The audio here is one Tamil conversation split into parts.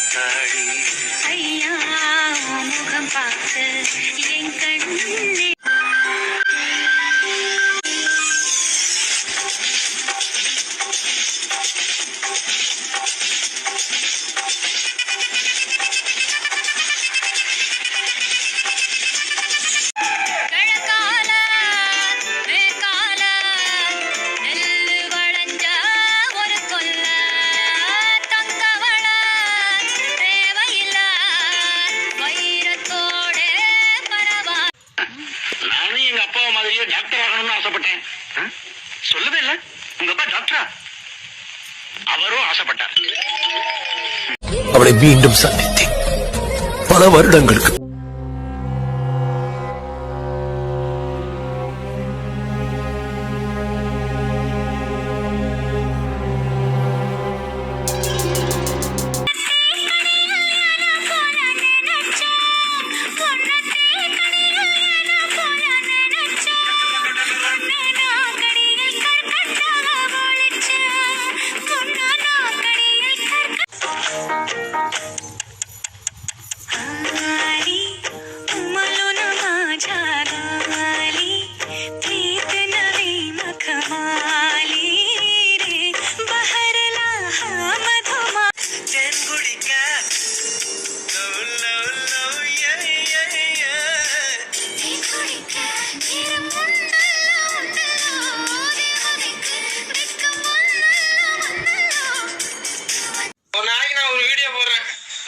ஆத்தாடி ஐயா முகம் பார்த்து என் கண்ணே டாக்டர் ஆகணும்னு ஆசைப்பட்டேன். சொல்லவே இல்ல உங்க அப்பா டாக்டரா? அவரும் ஆசைப்பட்டார். அவளை மீண்டும் சந்தித்தேன் பல வருடங்களுக்கு.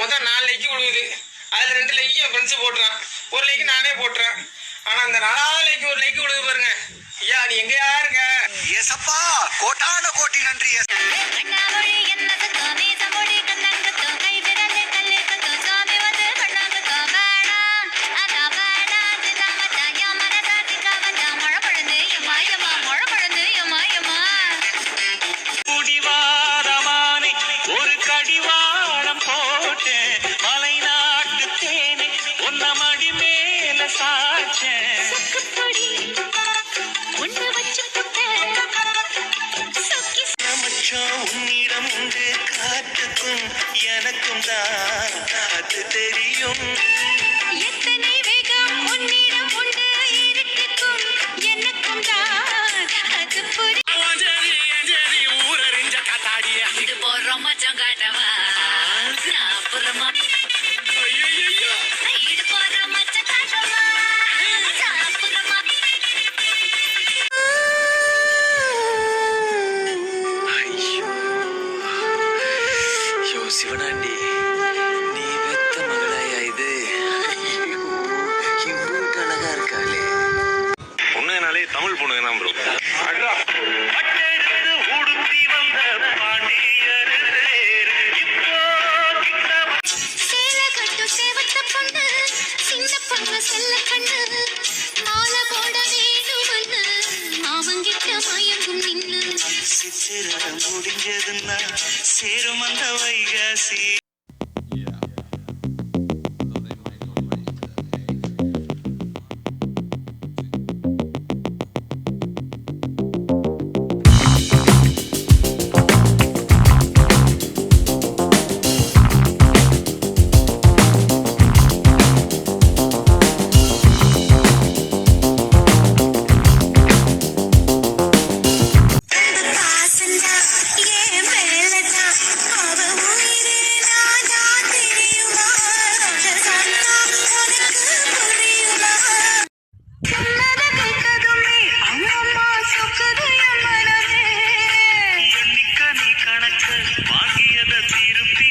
மொத்தம் 4 லைக் விழுகுது. அதில் 2 லைக் என் ஃப்ரெண்ட்ஸு போட்டுறான், 1 லைக் நானே போட்டுறேன். ஆனால் அந்த 4வது லைக் 1 லைக் விழுது பாருங்க. ஐயா நீ எங்கேயா இருக்க? ஏசப்பா கோட்டான கோட்டி நன்றி. உன்னிடம் உண்டு காற்றுக்கும் எனக்கும் தான் அது தெரியும். எத்தனை வேகம் உன்னிடம் உண்டு இருட்டுக்கும் எனக்கும் தான் அது புரியும். ஊரறிஞ்ச காத்தாடிய இது போறோம் மச்சம் காட்டவா நான் அப்புறமா இது போறோம் மச்சம் காட்டவா நான் அப்புறமா. சிவனாண்டி நீ வெத்த மகளாயா இது? இவ்வளவு அழகா இருக்காளே. பொண்ணுனாலே தமிழ் பொண்ணுங்க தான் ப்ரோ. செல்ல கண்ணு மாலை போட வேணுமன்னு அவங்கிட்ட மயங்கும் நின்னு சித்திரை முடிஞ்சதுன்னா சேரும் அந்த வைகாசி. வாங்கியத திருப்பி